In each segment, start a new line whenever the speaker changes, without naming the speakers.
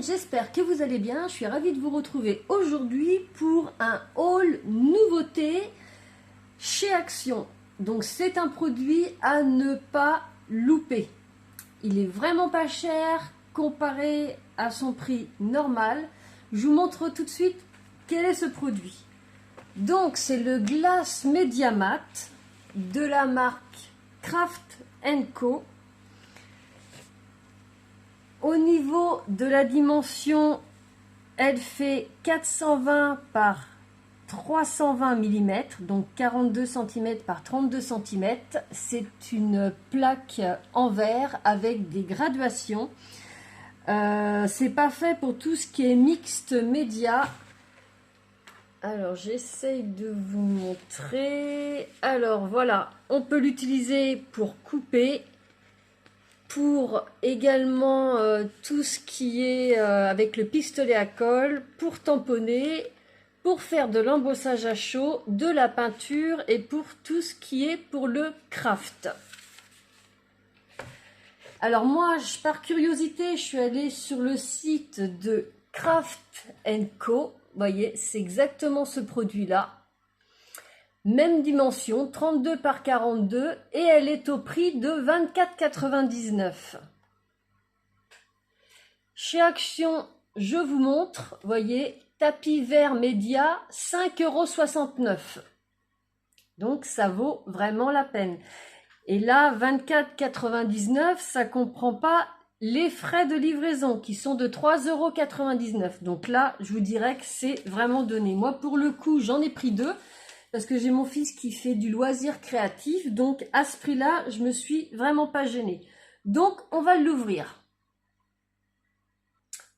j'espère que vous allez bien. Je suis ravie de vous retrouver aujourd'hui pour un haul nouveauté chez Action. Donc c'est un produit à ne pas louper. Il est vraiment pas cher comparé à son prix normal. Je vous montre tout de suite quel est ce produit. Donc c'est le Glass Media Mat de la marque Craft & Co. Au niveau de la dimension, elle fait 420 par 320 mm, donc 42 cm par 32 cm. C'est une plaque en verre avec des graduations. C'est pas fait pour tout ce qui est mixte média. Alors j'essaye de vous montrer. Alors voilà, on peut l'utiliser pour couper, pour également tout ce qui est avec le pistolet à colle, pour tamponner, pour faire de l'embossage à chaud, de la peinture et pour tout ce qui est pour le craft. Alors moi, par curiosité, je suis allée sur le site de Craft & Co. Vous voyez, c'est exactement ce produit-là. Même dimension, 32 par 42, et elle est au prix de 24,99 €. Chez Action, je vous montre, voyez, tapis vert média, 5,69 €. Donc ça vaut vraiment la peine. Et là, 24,99 €, ça ne comprend pas les frais de livraison qui sont de 3,99 €. Donc là, je vous dirais que c'est vraiment donné. Moi, pour le coup, j'en ai pris deux. Parce que j'ai mon fils qui fait du loisir créatif, donc à ce prix-là, je me suis vraiment pas gênée. Donc, on va l'ouvrir.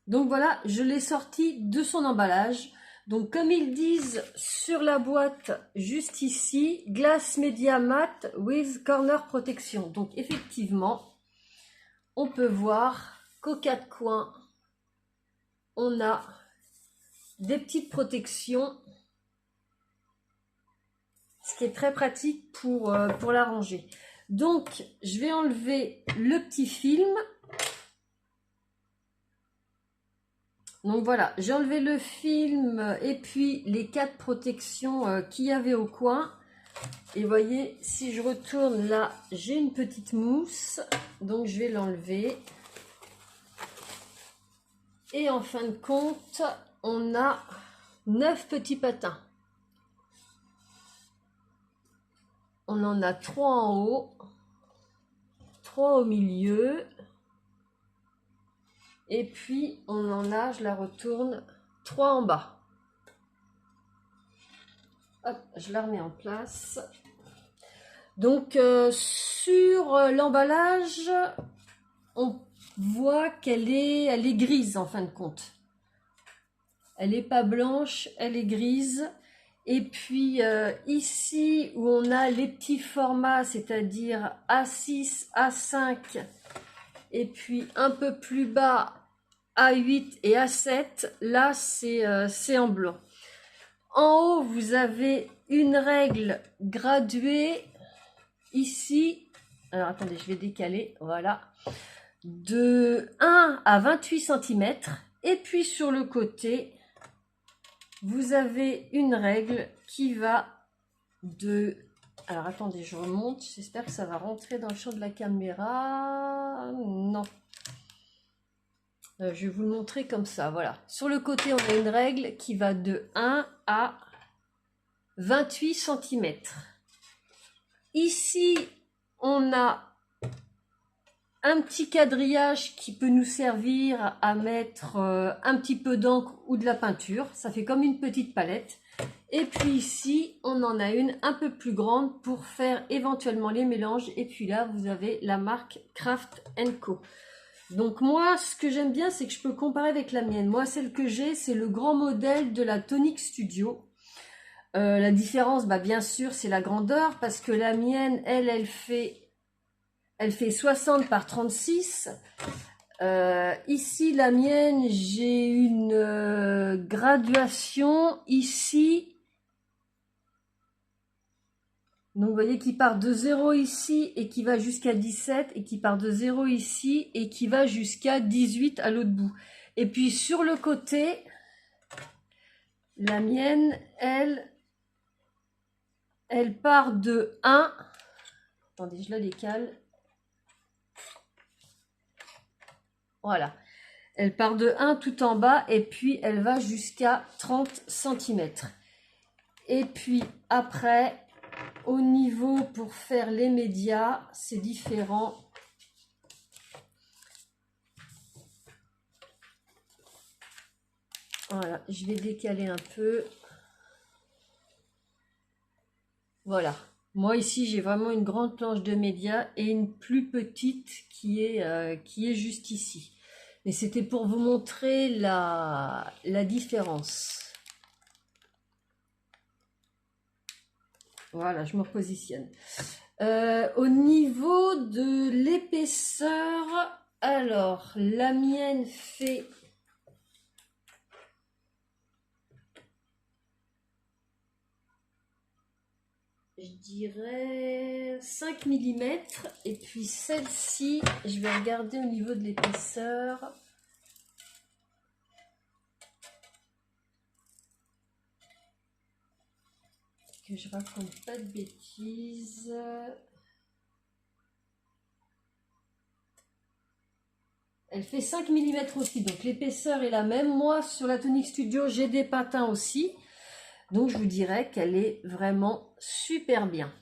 Donc voilà, je l'ai sorti de son emballage. Donc comme ils disent sur la boîte juste ici, Glass Media Mat with Corner Protection. Donc effectivement, on peut voir qu'aux quatre coins, on a des petites protections. Ce qui est très pratique pour la ranger. Donc, je vais enlever le petit film. Donc voilà, j'ai enlevé le film et puis les quatre protections qu'il y avait au coin. Et vous voyez, si je retourne là, j'ai une petite mousse. Donc, je vais l'enlever. Et en fin de compte, on a 9 petits patins. On en a 3 en haut, 3 au milieu, et puis on en a, je la retourne, 3 en bas. Hop, je la remets en place. Donc sur l'emballage, on voit qu'elle est grise en fin de compte. Elle n'est pas blanche, elle est grise. Et puis ici où on a les petits formats, c'est-à-dire A6, A5, et puis un peu plus bas A8 et A7, là c'est en blanc. En haut, vous avez une règle graduée ici. Alors attendez, je vais décaler, voilà. De 1 à 28 cm. Et puis sur le côté, vous avez une règle qui va de... Alors attendez, je remonte. J'espère que ça va rentrer dans le champ de la caméra. Non. Je vais vous le montrer comme ça. Voilà. Sur le côté, on a une règle qui va de 1 à 28 cm. Ici, on a un petit quadrillage qui peut nous servir à mettre un petit peu d'encre ou de la peinture. Ça fait comme une petite palette. Et puis ici, on en a une un peu plus grande pour faire éventuellement les mélanges. Et puis là, vous avez la marque Craft & Co. Donc moi, ce que j'aime bien, c'est que je peux comparer avec la mienne. Moi, celle que j'ai, c'est le grand modèle de la Tonic Studio. La différence, bah, bien sûr, c'est la grandeur. Parce que la mienne, elle fait 60 par 36. Ici, la mienne, j'ai une graduation ici. Donc, vous voyez qui part de 0 ici et qui va jusqu'à 17 et qui part de 0 ici et qui va jusqu'à 18 à l'autre bout. Et puis sur le côté, la mienne, elle part de 1. Attendez, je la décale. Voilà. Elle part de 1 tout en bas et puis elle va jusqu'à 30 cm. Et puis après, au niveau pour faire les médias, c'est différent. Voilà, je vais décaler un peu. Voilà. Moi ici, j'ai vraiment une grande planche de médias et une plus petite qui est juste ici. Mais c'était pour vous montrer la différence. Voilà, je me repositionne. Au niveau de l'épaisseur, alors la mienne fait... je dirais 5 mm. Et puis celle-ci, je vais regarder au niveau de l'épaisseur. Que je raconte pas de bêtises. Elle fait 5 mm aussi, donc l'épaisseur est la même. Moi, sur la Tonic Studio, j'ai des patins aussi. Donc, je vous dirais qu'elle est vraiment super bien.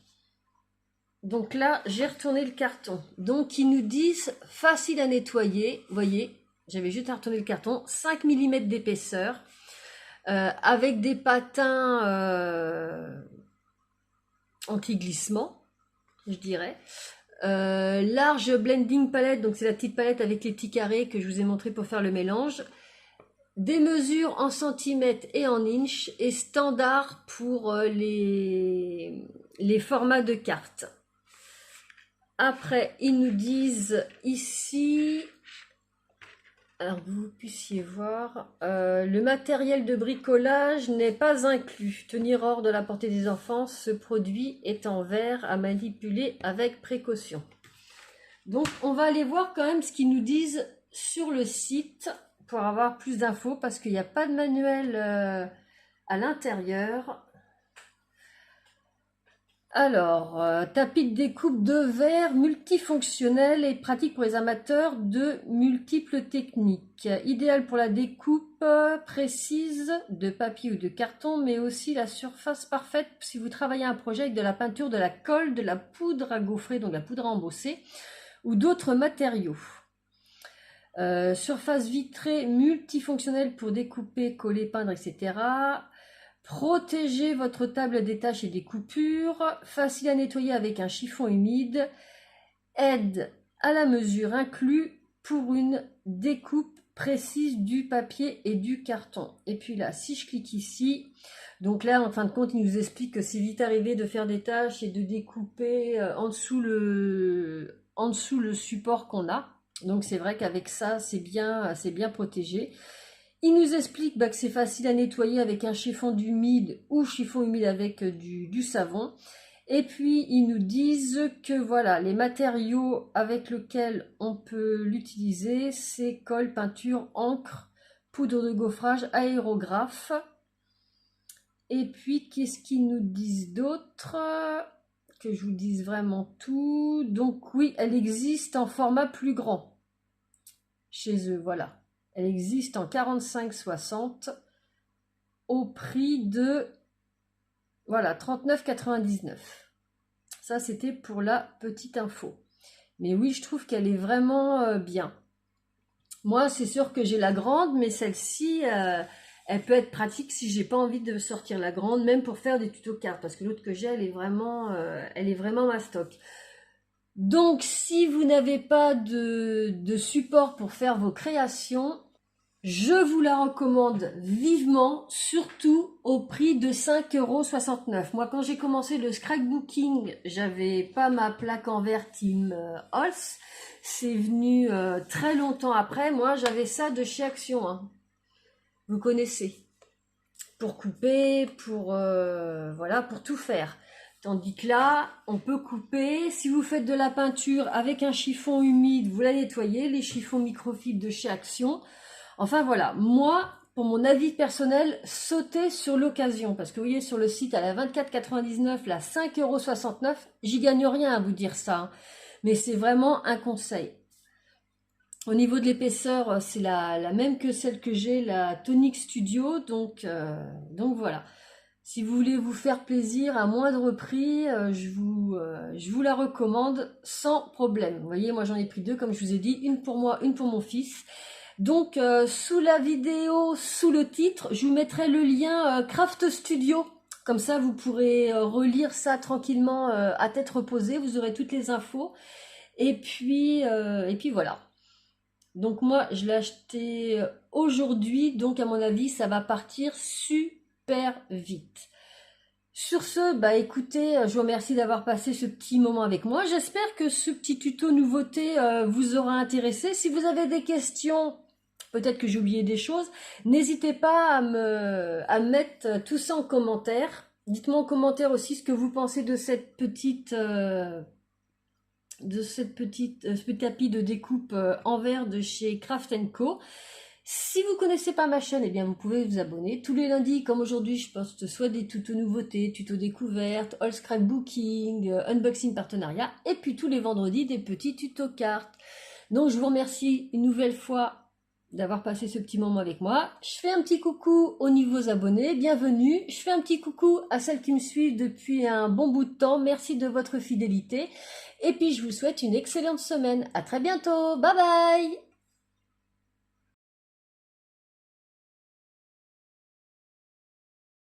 Donc là, j'ai retourné le carton. Donc, ils nous disent facile à nettoyer. Vous voyez, j'avais juste à retourner le carton. 5 mm d'épaisseur. Avec des patins anti-glissement, je dirais. Large blending palette, donc c'est la petite palette avec les petits carrés que je vous ai montré pour faire le mélange. Des mesures en centimètres et en inches et standard pour les formats de cartes. Après, ils nous disent ici, alors que vous puissiez voir, le matériel de bricolage n'est pas inclus. Tenir hors de la portée des enfants, ce produit est en verre à manipuler avec précaution. Donc, on va aller voir quand même ce qu'ils nous disent sur le site pour avoir plus d'infos parce qu'il n'y a pas de manuel à l'intérieur. Alors, tapis de découpe de verre multifonctionnel et pratique pour les amateurs de multiples techniques. Idéal pour la découpe précise de papier ou de carton, mais aussi la surface parfaite si vous travaillez un projet avec de la peinture, de la colle, de la poudre à gaufrer, donc de la poudre à embosser, ou d'autres matériaux. Surface vitrée multifonctionnelle pour découper, coller, peindre, etc. Protégez votre table des taches et des coupures. Facile à nettoyer avec un chiffon humide. Aide à la mesure inclus pour une découpe précise du papier et du carton. Et puis là, si je clique ici, donc là, en fin de compte, il nous explique que c'est vite arrivé de faire des tâches et de découper en dessous le support qu'on a. Donc c'est vrai qu'avec ça, c'est bien protégé. Il nous explique que c'est facile à nettoyer avec un chiffon humide ou chiffon humide avec du savon. Et puis, ils nous disent que voilà, les matériaux avec lesquels on peut l'utiliser, c'est colle, peinture, encre, poudre de gaufrage, aérographe. Et puis, qu'est-ce qu'ils nous disent d'autre? Que je vous dise vraiment tout. Donc oui, elle existe en format plus grand chez eux, voilà. Elle existe en 45-60 au prix de, voilà, 39,99. Ça, c'était pour la petite info. Mais oui, je trouve qu'elle est vraiment bien. Moi, c'est sûr que j'ai la grande, mais celle-ci, elle peut être pratique si j'ai pas envie de sortir la grande, même pour faire des tutos cartes, parce que l'autre que j'ai, elle est vraiment ma stock. Donc, si vous n'avez pas de support pour faire vos créations, je vous la recommande vivement, surtout au prix de 5,69 €. Moi, quand j'ai commencé le scrapbooking, j'avais pas ma plaque en verre Team Holz. C'est venu très longtemps après. Moi, j'avais ça de chez Action, hein. Vous connaissez. Pour couper, voilà, pour tout faire. Tandis que là, on peut couper. Si vous faites de la peinture avec un chiffon humide, vous la nettoyez. Les chiffons microfibres de chez Action. Enfin voilà, moi, pour mon avis personnel, sautez sur l'occasion. Parce que vous voyez, sur le site, à la 24,99, la 5,69 €, j'y gagne rien à vous dire ça, hein. Mais c'est vraiment un conseil. Au niveau de l'épaisseur, c'est la même que celle que j'ai, la Tonic Studio. Donc voilà. Si vous voulez vous faire plaisir à moindre prix, je vous la recommande sans problème. Vous voyez, moi j'en ai pris deux, comme je vous ai dit, une pour moi, une pour mon fils. Donc sous la vidéo, sous le titre, je vous mettrai le lien Craft Studio. Comme ça, vous pourrez relire ça tranquillement à tête reposée. Vous aurez toutes les infos. Et puis voilà. Donc moi, je l'ai acheté aujourd'hui. Donc à mon avis, ça va partir super vite. Sur ce, bah écoutez, je vous remercie d'avoir passé ce petit moment avec moi. J'espère que ce petit tuto nouveauté vous aura intéressé. Si vous avez des questions, peut-être que j'ai oublié des choses, n'hésitez pas à mettre tout ça en commentaire. Dites-moi en commentaire aussi ce que vous pensez de cette petite... ce petit tapis de découpe en verre de chez Craft Co. Si vous connaissez pas ma chaîne, eh bien vous pouvez vous abonner. Tous les lundis, comme aujourd'hui, je poste soit des tutos nouveautés, tutos découvertes, all scrapbooking, unboxing partenariat, et puis tous les vendredis des petits tutos cartes. Donc je vous remercie une nouvelle fois d'avoir passé ce petit moment avec moi. Je fais un petit coucou aux nouveaux abonnés, bienvenue. Je fais un petit coucou à celles qui me suivent depuis un bon bout de temps. Merci de votre fidélité. Et puis je vous souhaite une excellente semaine. À très bientôt. Bye bye.